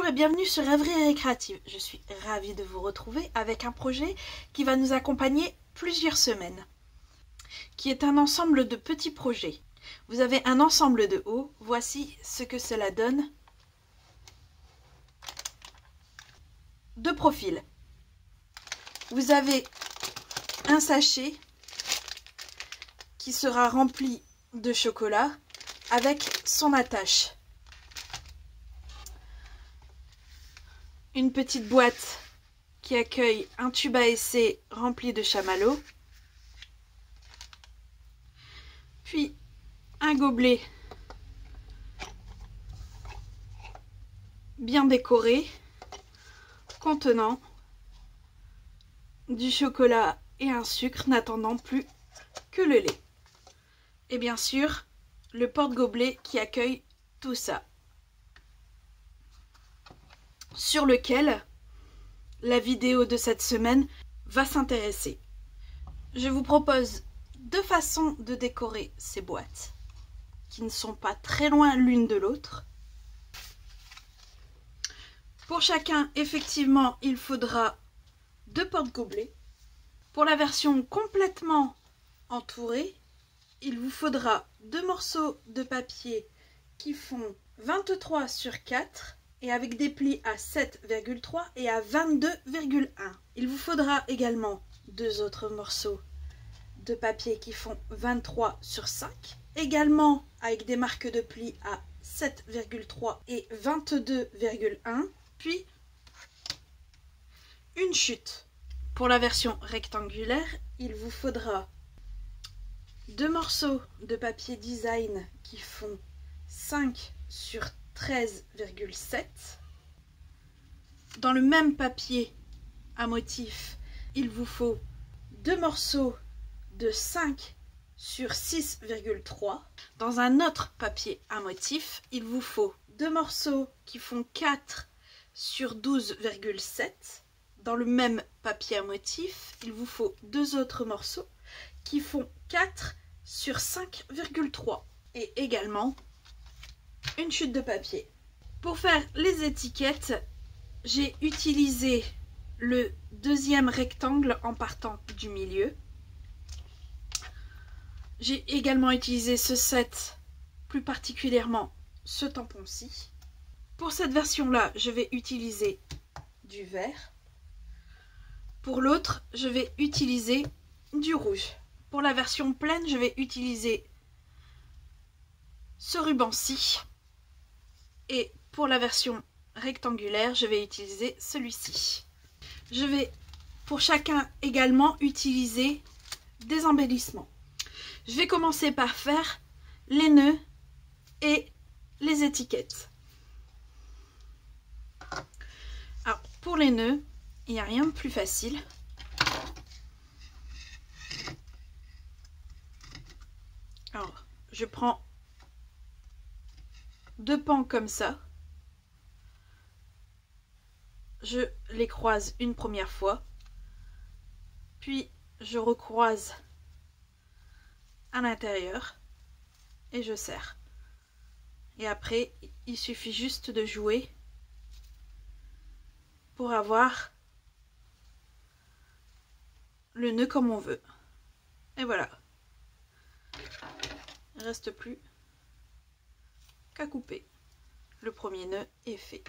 et bienvenue sur Rêverie Récréative. Je suis ravie de vous retrouver avec un projet qui va nous accompagner plusieurs semaines, qui est un ensemble de petits projets. Vous avez un ensemble de hauts, voici ce que cela donne de profil. Vous avez un sachet qui sera rempli de chocolat avec son attache. Une petite boîte qui accueille un tube à essai rempli de chamallows. Puis un gobelet bien décoré contenant du chocolat et un sucre n'attendant plus que le lait. Et bien sûr, le porte-gobelet qui accueille tout ça, sur lequel la vidéo de cette semaine va s'intéresser. Je vous propose deux façons de décorer ces boîtes, qui ne sont pas très loin l'une de l'autre. Pour chacun, effectivement, il faudra deux porte-gobelets. Pour la version complètement entourée, il vous faudra deux morceaux de papier qui font 23 sur 4 et avec des plis à 7,3 et à 22,1. Il vous faudra également deux autres morceaux de papier qui font 23 sur 5, également avec des marques de plis à 7,3 et 22,1, puis une chute. Pour la version rectangulaire, il vous faudra deux morceaux de papier design qui font 5 sur 13,7. Dans le même papier à motif, il vous faut deux morceaux de 5 sur 6,3. Dans un autre papier à motif, il vous faut deux morceaux qui font 4 sur 12,7. Dans le même papier à motif, il vous faut deux autres morceaux qui font 4 sur 5,3 et également une chute de papier. Pour faire les étiquettes, j'ai utilisé le deuxième rectangle en partant du milieu. J'ai également utilisé ce set, plus particulièrement ce tampon-ci. Pour cette version-là, je vais utiliser du vert. Pour l'autre, je vais utiliser du rouge. Pour la version pleine, je vais utiliser ce ruban-ci. Et pour la version rectangulaire, je vais utiliser celui-ci. Je vais pour chacun également utiliser des embellissements. Je vais commencer par faire les nœuds et les étiquettes. Alors pour les nœuds, il n'y a rien de plus facile. Alors, je prends deux pans comme ça. Je les croise une première fois. Puis, je recroise à l'intérieur. Et je serre. Et après, il suffit juste de jouer pour avoir le nœud comme on veut. Et voilà. Il ne reste plus qu'à couper. Le premier nœud est fait.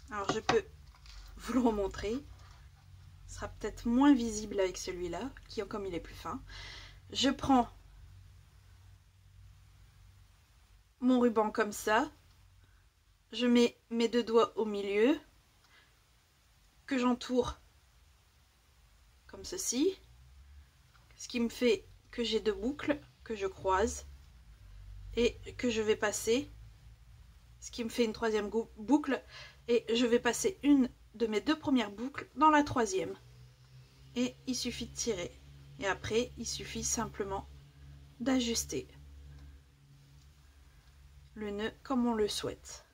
Alors je peux vous le remontrer. Ce sera peut-être moins visible avec celui-là, comme il est plus fin. Je prends mon ruban comme ça. Je mets mes deux doigts au milieu, que j'entoure comme ceci, ce qui me fait que j'ai deux boucles que je croise et que je vais passer, ce qui me fait une troisième boucle, et je vais passer une de mes deux premières boucles dans la troisième. Et il suffit de tirer. Et après, il suffit simplement d'ajuster le nœud comme on le souhaite.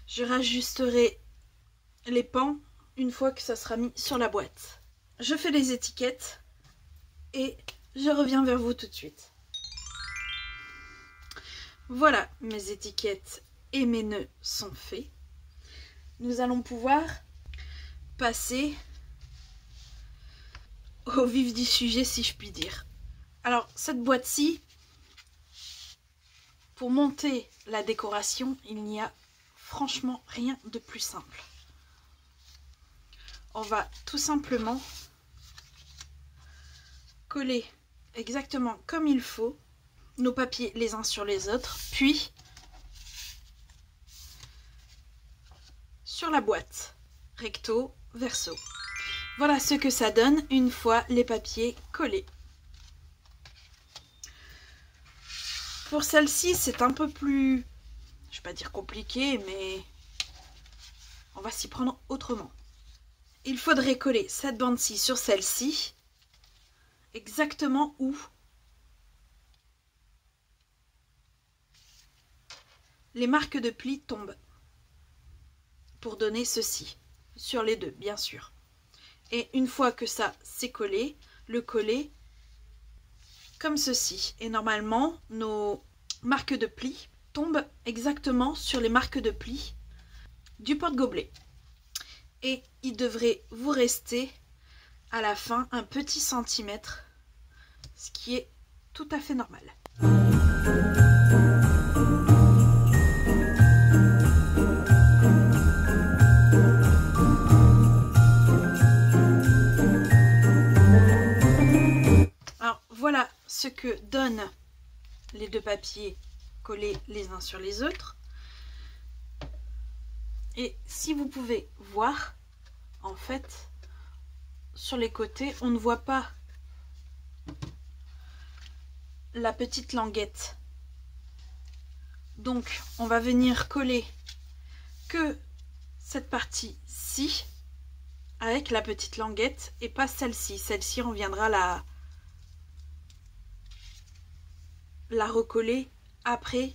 Je rajusterai les pans une fois que ça sera mis sur la boîte. Je fais les étiquettes et je reviens vers vous tout de suite. Voilà, mes étiquettes et mes nœuds sont faits. Nous allons pouvoir passer au vif du sujet, si je puis dire. Alors, cette boîte-ci, pour monter la décoration, il n'y a franchement rien de plus simple. On va tout simplement coller exactement comme il faut nos papiers les uns sur les autres, puis sur la boîte, recto, verso. Voilà ce que ça donne une fois les papiers collés. Pour celle-ci, c'est un peu plus, je vais pas dire compliqué, mais on va s'y prendre autrement. Il faudrait coller cette bande-ci sur celle-ci, exactement où les marques de plis tombent, pour donner ceci, sur les deux, bien sûr. Et une fois que ça c'est collé, le coller comme ceci. Et normalement, nos marques de plis tombent exactement sur les marques de plis du porte-gobelet. Et il devrait vous rester à la fin un petit centimètre, ce qui est tout à fait normal. Alors voilà ce que donnent les deux papiers collés les uns sur les autres. Et si vous pouvez voir, en fait, sur les côtés, on ne voit pas la petite languette. Donc, on va venir coller que cette partie-ci avec la petite languette et pas celle-ci. Celle-ci, on viendra la recoller après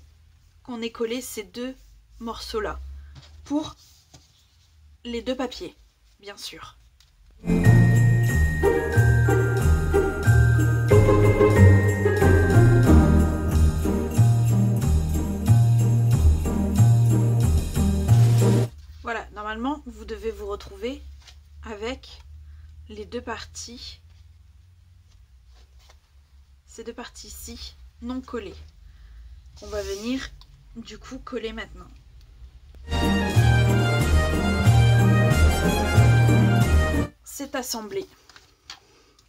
qu'on ait collé ces deux morceaux-là. Pour les deux papiers, bien sûr. Voilà, normalement, vous devez vous retrouver avec les deux parties, ces deux parties-ci non collées. On va venir du coup coller maintenant. C'est assemblé.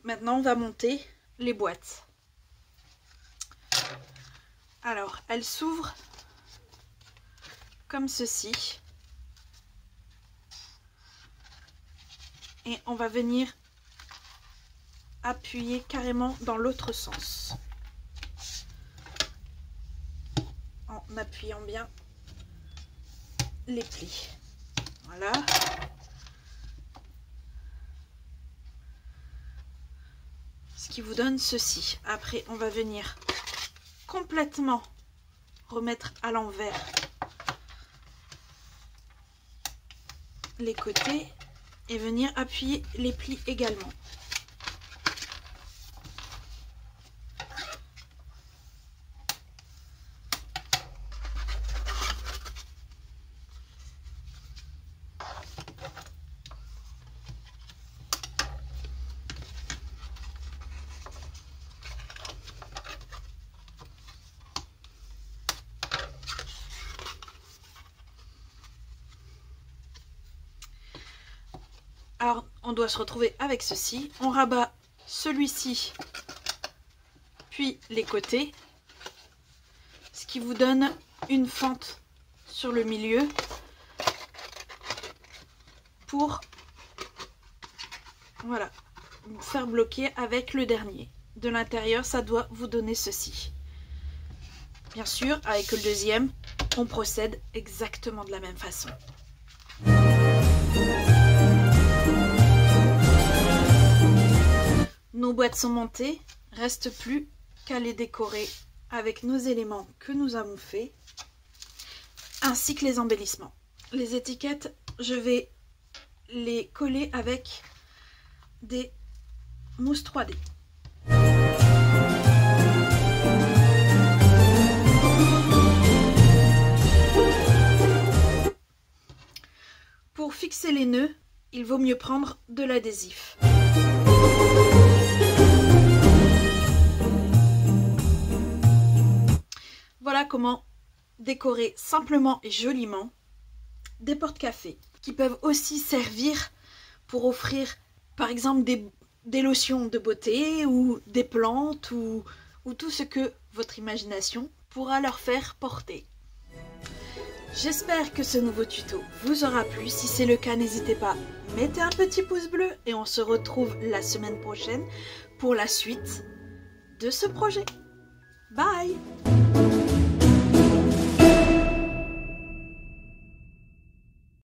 Maintenant, on va monter les boîtes. Alors, elles s'ouvrent comme ceci. Et on va venir appuyer carrément dans l'autre sens. En appuyant bien les plis. Voilà. Ce qui vous donne ceci. Après, on va venir complètement remettre à l'envers les côtés et venir appuyer les plis également. Alors, on doit se retrouver avec ceci. On rabat celui-ci, puis les côtés, ce qui vous donne une fente sur le milieu pour, voilà, faire bloquer avec le dernier. De l'intérieur, ça doit vous donner ceci. Bien sûr, avec le deuxième, on procède exactement de la même façon. Nos boîtes sont montées, reste plus qu'à les décorer avec nos éléments que nous avons faits, ainsi que les embellissements. Les étiquettes, je vais les coller avec des mousses 3D. Pour fixer les nœuds, il vaut mieux prendre de l'adhésif. Voilà comment décorer simplement et joliment des porte-cafés qui peuvent aussi servir pour offrir par exemple des lotions de beauté ou des plantes ou tout ce que votre imagination pourra leur faire porter. J'espère que ce nouveau tuto vous aura plu. Si c'est le cas, n'hésitez pas, mettez un petit pouce bleu et on se retrouve la semaine prochaine pour la suite de ce projet. Bye!